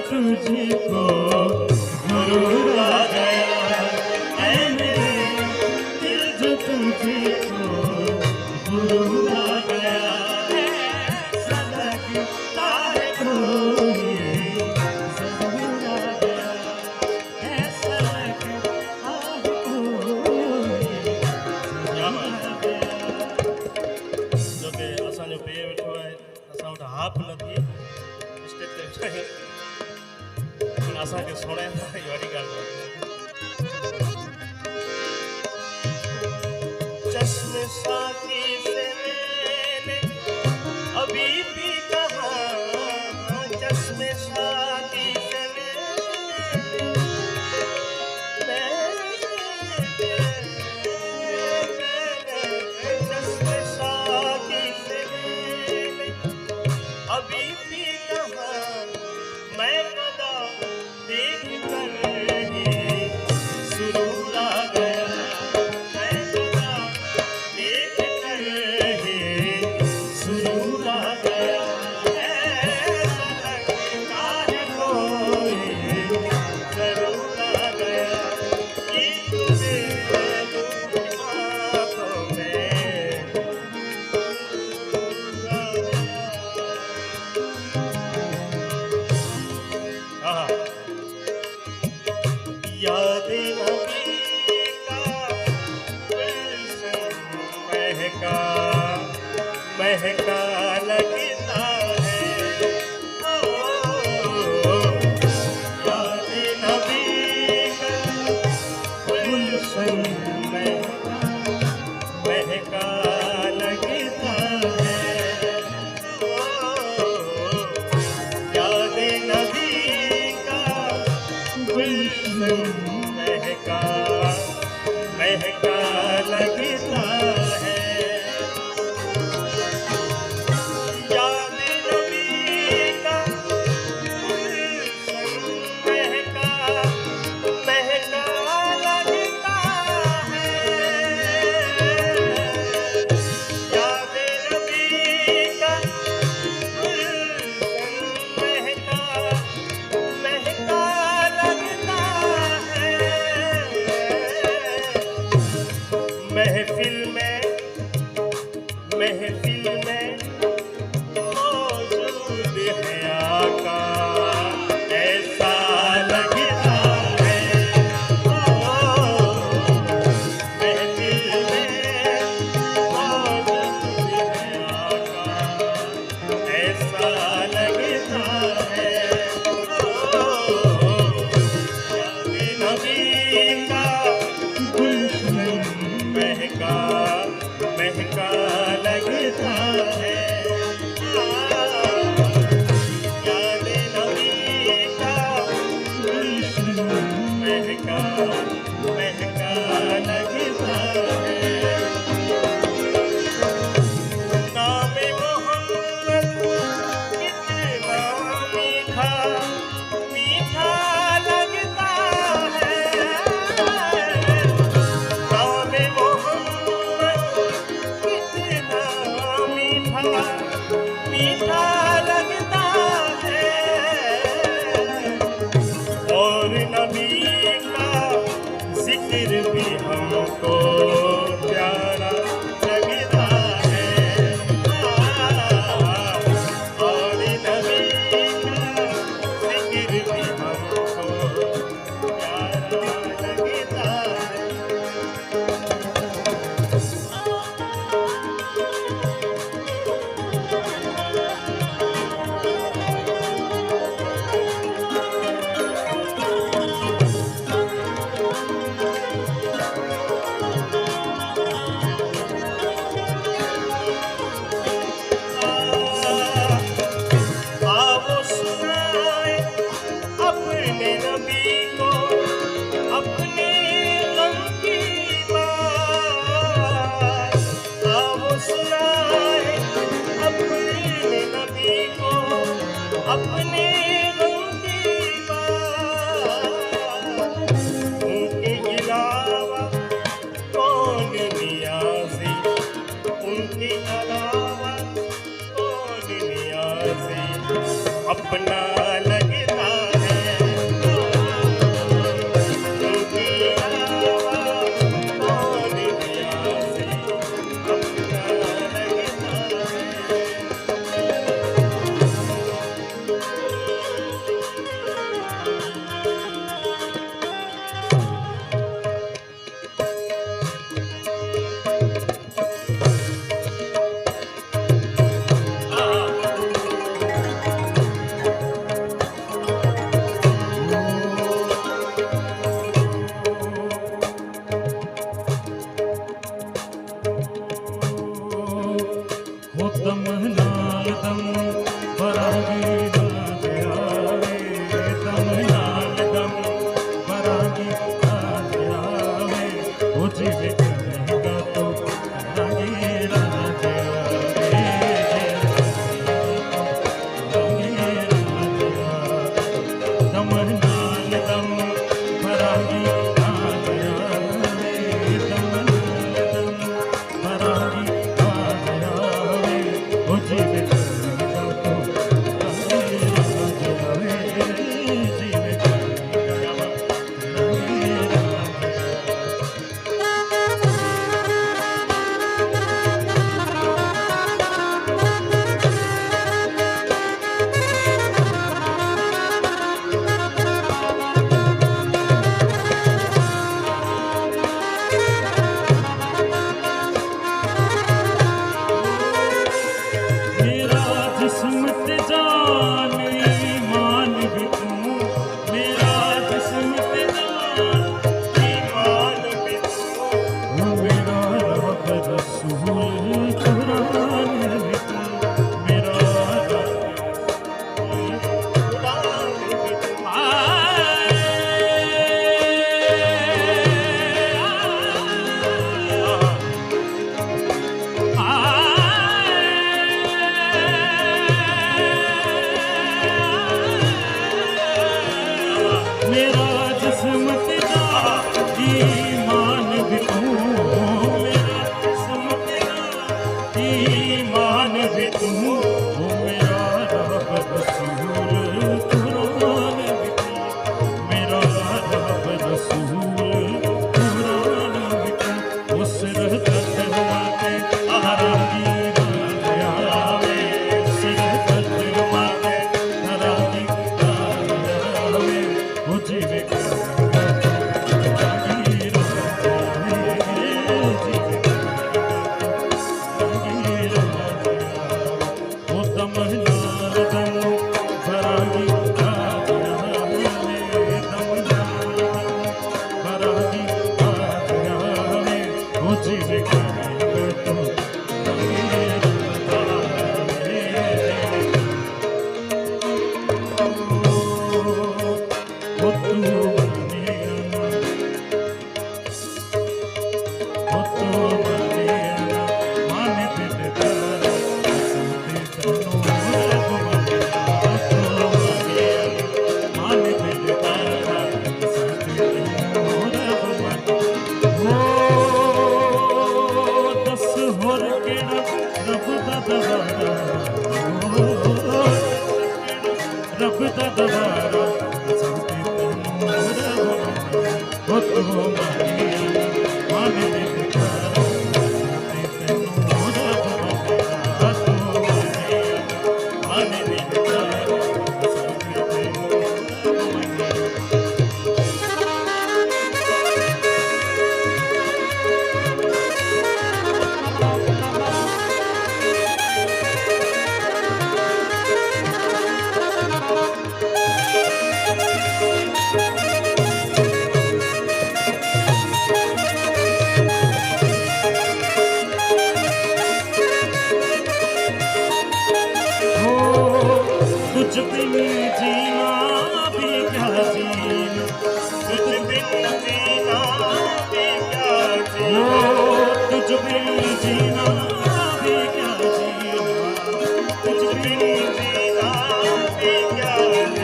तुझको गुरूर आ गया है मेरे दिल जो तुझको गुरूर आ गया है सलगता है कोई ज़रूर आ गया है सलगता है कोई ज़रूर आ गया जो के असांजो पे वेठो है असां वटि हाफ नथी स्टेज ते वेठा असांखे सुणाइनि था इहा वॾी ॻाल्हि चश्मे साकी से मैंने अभी भी कहा चश्मे साकी से चश्मे साकी से मैंने अभी भी कहा मैं कदा देख कर ही सुरूर आ गया मैं कदा देख कर ही सुरूर आ गया लगता है कोई ज़रूर आ गया ये तुझे आँखों में यादें नबी का गुलशन महका महका लगता है यादें नबी का गुलशन महका महका लगता है यादें नबी का गुलशन महका महका लगता है याद नबी का गुलशन महका महका लगता है याद नबी का गुलशन महका महका लगता महफिल में मौजूद है आका ऐसा लगता है महफिल में मौजूद है आका ऐसा लगता है अपने गम की बात उनके अलावा कौन नियाज़ी, उनके अलावा कौन नियाज़ी, अपना लगता है उनके अलावा कौन नियाज़ी, अपना लगता है। हो दम नाल दम बरागी नाच आवे, दम नाल दम बरागी नाच आवे, हो जीवे करेगा तो रागी राज आवे, रागी राज आवे, दम नाल दम बरागी नाच आवे, दम नाल दम बरागी नाच आवे, हो जीवे करेगा तो रागी राज आवे, जीवे करेगा रागी राज आवे। मेरा जिस्म ते जान ईमान भी तू, मेरा जिस्म ते जान ईमान भी तू, तू, मेरा रब रसूल कुरान भी तू, मेरा रब कुरान भी तू। मेरा जिस्म ते जान ईमान भी तू, मेरा जिस्म ते जान ईमान भी तू, ओ मेरा रब रसूल कुरान भी तू, मेरा रब रसूल कुरान भी तू, उस रहमत माते रागी राज आवे, उस रहमत माते रागी राज आवे, हो जीवे करेगा तो रागी राज आवे, जीवे करेगा तो रागी राज आवे, हो दम नाल दम बरागी राज आवे, दम नाल दम बरागी राज आवे, हो जीवे करेगा तो रागी राज आवे, हो तू बने हो तू बने मान दिल तारा संते तनो रब बने, हो तू बने मान दिल तारा संते तनो रब बने, हो दस होर केड़ा रब दा दवारा, रब दा दवारा संते तनो रब बने, हो तू बने मान दिल तारा संते तनो रब बने, हो तू बने मान दिल तारा संते तनो रब बने।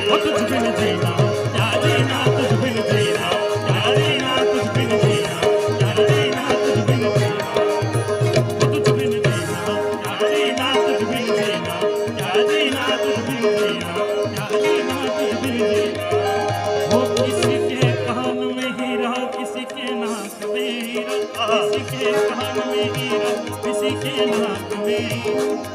ओ तुझ बिन जीना क्या जीना, तुझ बिन जीना क्या जीना, तुझ बिन जीना क्या जीना, तुझ बिन जीना ओ तुझ बिन जीना क्या जीना, तुझ बिन जीना क्या जीना, तुझ बिन जीना क्या जीना, तुझ बिन जीना। वो किसी के कान में हीरा, किसी के नाक में हीरा, किसी के कान में हीरा, किसी के नाक में,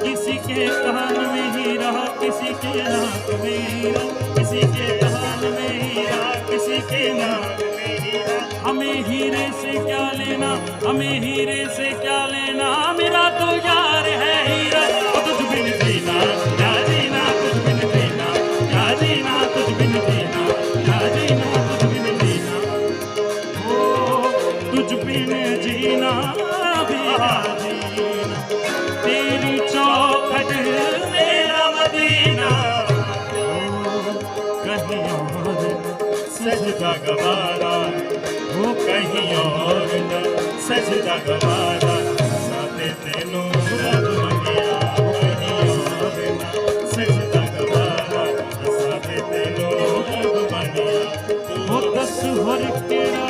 किसी के कान में हीरा, किसी के नाक में हीरा, किसी के कान में हीरा, किसी के नाक में हीरा। हमें हीरे से क्या लेना, हमें हीरे से क्या लेना, मेरा तो यार है हीरा। ओ तुझ बिन जीना क्या जीना, तुझ बिन जीना क्या जीना, तुझ बिन जीना क्या जीना, तुझ बिन जीना ओ तुझ बिन जीना भी क्या जीना। तेरी चौखट मेरा मदीना, कहीं और सजदा गवारा वो कहीं और न सजदा गवारा, साथे तेनों रब मंगिया कहीं और न सजदा गवारा, साथे तेनों रब मंगिया। वो दस होर केड़ा,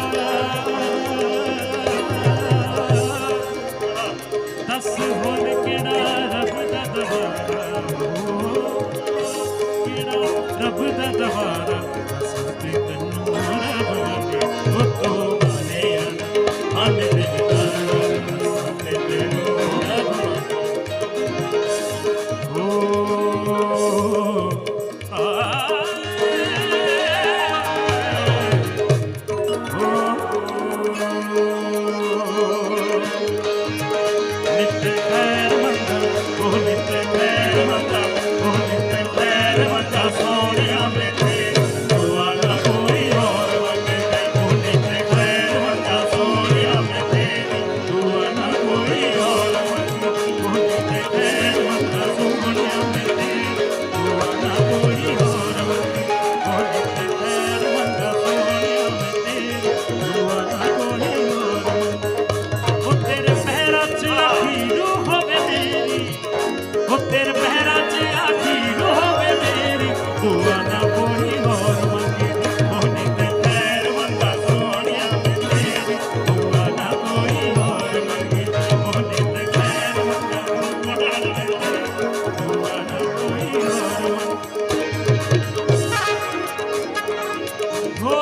दस होर केड़ा रब दा दवारा, केड़ा रब दा दवारा, साथे तैनूं रब मंगे ओ तो माने मन दिलदारा, साथे तैनूं रब मंगे ओ नित खैर मंगा, ओ नित खैर मंगा, ओ नित खैर मंगा सोनिया मेरे, दुआ ना कोई और मंगे। ओ नित खैर मंगा सोनिया मेरे, दुआ ना कोई और मंगे। ओ नित खैर मंगा सोनिया मेरे, दुआ ना कोई और मंगे। ओ नित खैर मंगा सोनिया मेरे, दुआ ना कोई और मंगे। ओ तेरे पैरां च आखी रूह होवे मेरी, ओ तेरे पैरां च आखी रूह होवे मेरी, दुआ ना कोई और मंगे। ओ नित खैर मंगा सोनिया मेरी, दुआ ना कोई और मंगे। ओ नित खैर मंगा सोनिया मेरी, दुआ ना कोई और मंगे। हो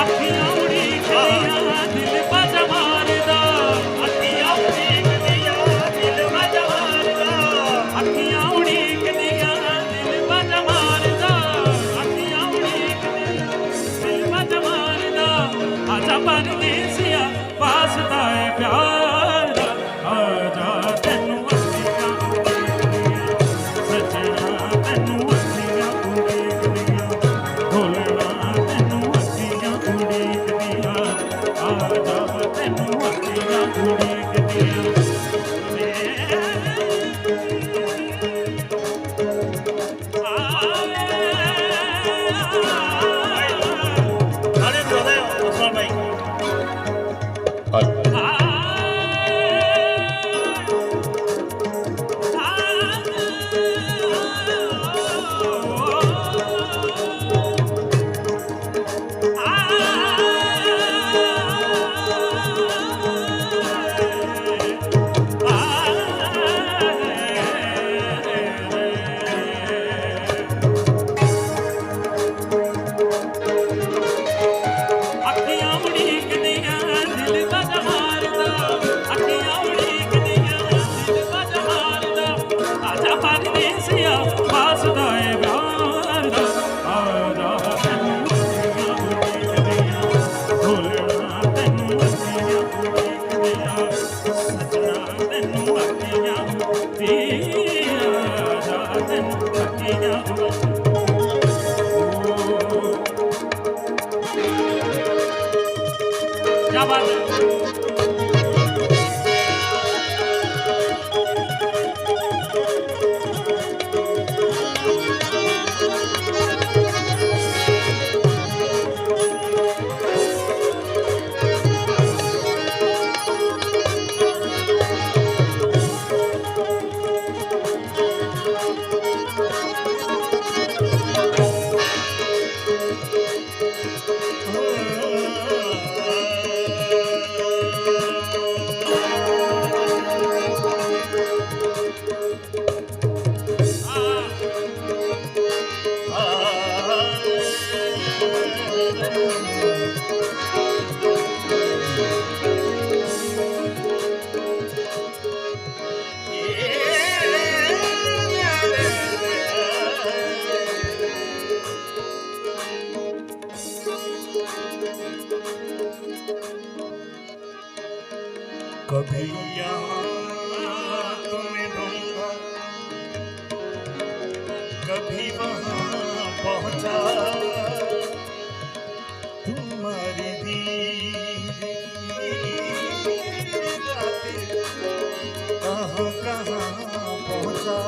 अखियां उड़ीकदियां दिल बाजा मारदा, अखियां उड़ीकदियां दिल बाजा मारदा, अखियां उड़ीकदियां दिल बाजा मारदा, अखियां उड़ीकदियां दिल बाजा मारदा। आजा बन देसिया वास्ता है प्यार दा, आजा तैनूं अखियां उड़ीकदियां, सजना तैनूं अखियां उड़ीकदियां, भोलना तैनूं अखियां उड़ीकदियां, आजा तैनूं अखियां उड़ीकदियां। गाने सुना है उस्मान भाई। कभी यहाँ तुम्हें ढूंढा, कभी वहाँ पहुँचा, तुम्हारी दीदी कहाँ कहाँ पहुँचा।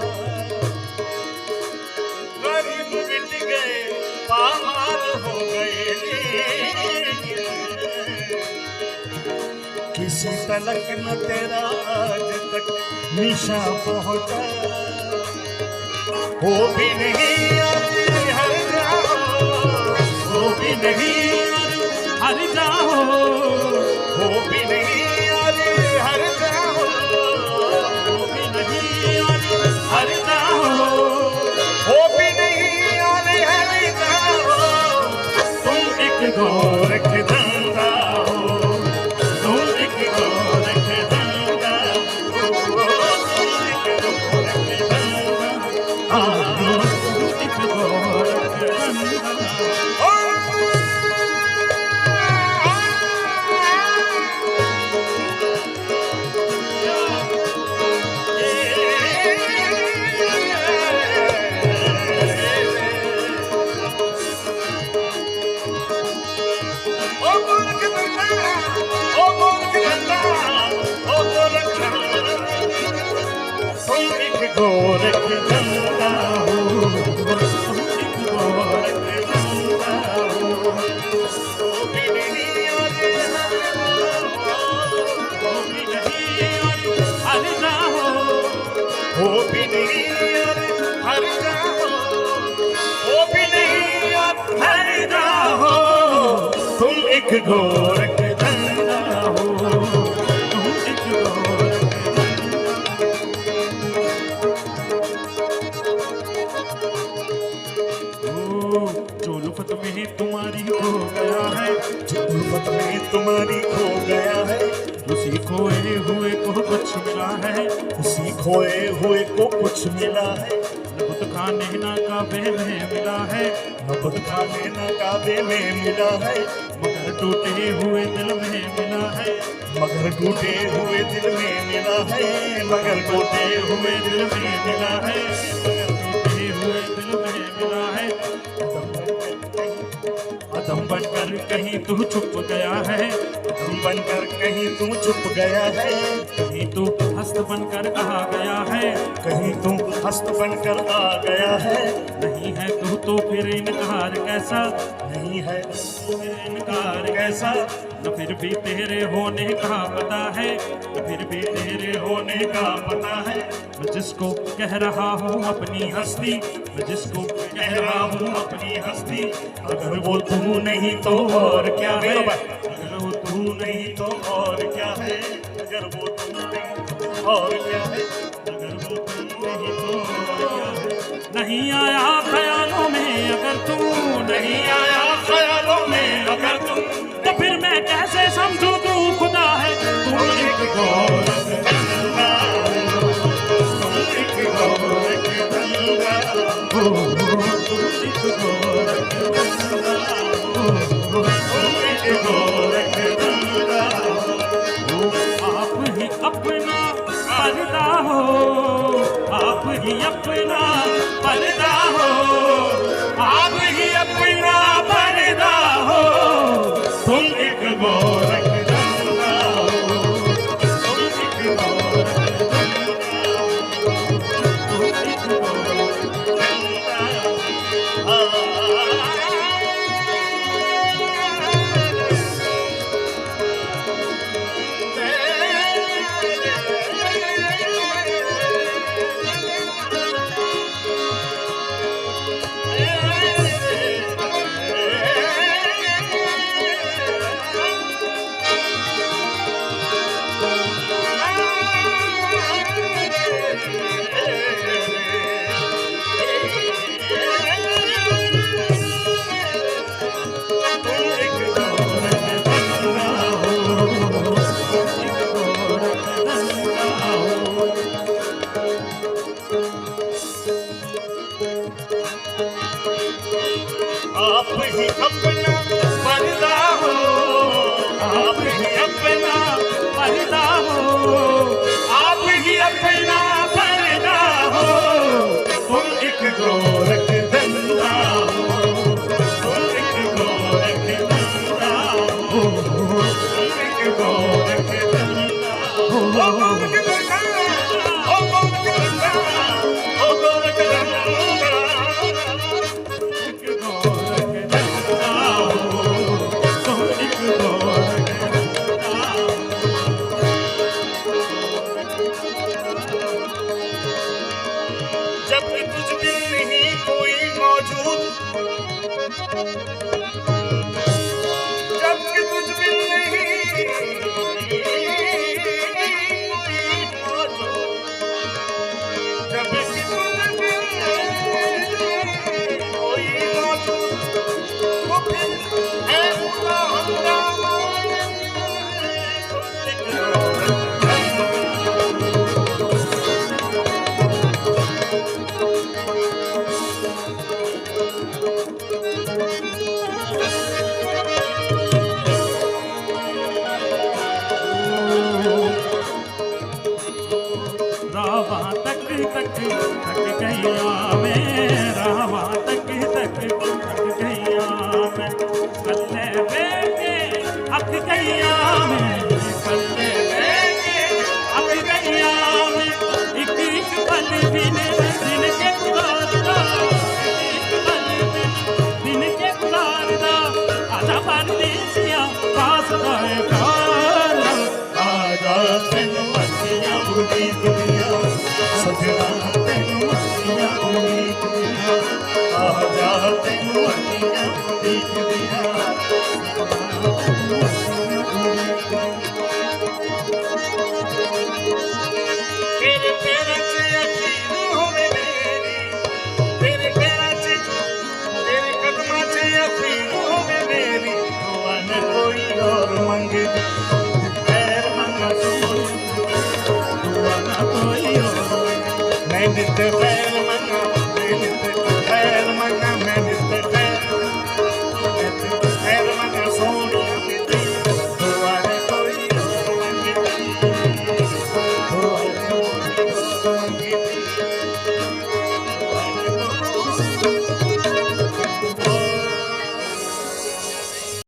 गरीब मिट गए, पामार हो गए, किसी तलक न तेरा आज तक निशा पहुँचा। हो भी नहीं हर जाओ, हो भी नहीं हर जाओ, हो भी नहीं हर जाओ, हो भी नहीं हर जाओ, हो भी नहीं हर जाओ। तुम एक गोरख धंधा हो, तुम एक गोरख धंधा हो, तुम एक गोरख धंधा, तुम एक गोरख धंधा। गोरख धंधा हो, तुम एक गोरख धंधा हो, हो भी नहीं हो भी नहीं हर जाओ, हो भी नहीं हर जाओ, हो भी नहीं हर जाओ। तुम एक गोरख धंधा हो, तुम एक गोरख जो लुफ़्त में तुम्हारी खो गया है, उल्फत में तुम्हारी खो गया है, उसी खोए हुए को कुछ मिला है, उसी खोए हुए को कुछ मिला है। नबुत खाने ना काबे में मिला है, नबुत खाने न काबे में मिला है, मगर टूटे हुए दिल में मिला है, मगर टूटे हुए दिल में मिला है, मगर टूटे हुए दिल में मिला है। टूटे हुए दिल में मिला है। अदम बनकर कहीं तू छुप गया है, तुम बनकर कहीं तू छुप गया है, कहीं तू हस्त बनकर आ गया है, कहीं तू हस्त बनकर आ गया है। नहीं है तू तो फिर इनकार कैसा, नहीं है फिर इनकार कैसा, न फिर भी तेरे होने का पता है, न फिर भी तेरे होने का पता है। मैं जिसको कह रहा हूँ अपनी हस्ती, मैं जिसको कह रहा हूँ अपनी हस्ती, अगर वो तू नहीं तो और क्या है, अगर वो तू नहीं तो और क्या है, अगर वो तू नहीं तो और क्या है, अगर वो तू नहीं तो और क्या है। नहीं आया ख्यालों में अगर तू नहीं आया ख्यालों में अगर तू, तो फिर मैं कैसे समझूं तू खुदा है। तू एक गोरख धंधा हो, तू एक गोरख धंधा हो, तू एक गोरख धंधा हो, तू एक गोरख धंधा हो। आप ही अपना पर्दा हो, आप ही अपना पर्दा हो, आप ही अपना पर्दा हो। तुम एक गोरख धंधा हो, तुम एक गोरख धंधा हो, तुम एक गोरख धंधा हो। आप ही अपना पर्दा हो, आप ही अपना पर्दा हो, आप ही अपना पर्दा हो, तुम एक गोरख धंधा हो, तुम एक गोरख धंधा हो, तुम एक गोरख धंधा हो। ओ गोरख धंधा, ओ गोरख धंधा, ओ गोरख धंधा, एक गोरख धंधा हो, तुम एक गोरख धंधा हो। जब कि तुझ बिन नहीं कोई मौजूद, जब कि तुझ बिन नहीं कोई मौजूद, जब कि तुझ बिन नहीं कोई मौजूद, तो फिर है खुदा हंगामा। रावा तक गैया मैं, रावा तक गैया मैं, कल्ले बेटे अक गैया मैं, कल्ले बेटे अक गैया मैं, एक एक पल बिन दिन के गुजारदा, एक पल बिन दिन के गुजारदा, आजा परदेसिया पास गए प्यार, आजा तेनू मस्तियां उड़ीक दियां, सजना तेनू मस्तियां उड़ीक दियां, आजा तेनू मस्तियां उड़ीक दियां, सजना तेनू मस्तियां उड़ीक दियां। तेरे पैरां च यकीन होवे मेरी, तेरे पैरां च, तेरे कदमां च यकीन होवे मेरी, दुआ न कोई और मंगदी, पैर मंगा तू, दुआ न कोई और, मैं नित पैर मंगा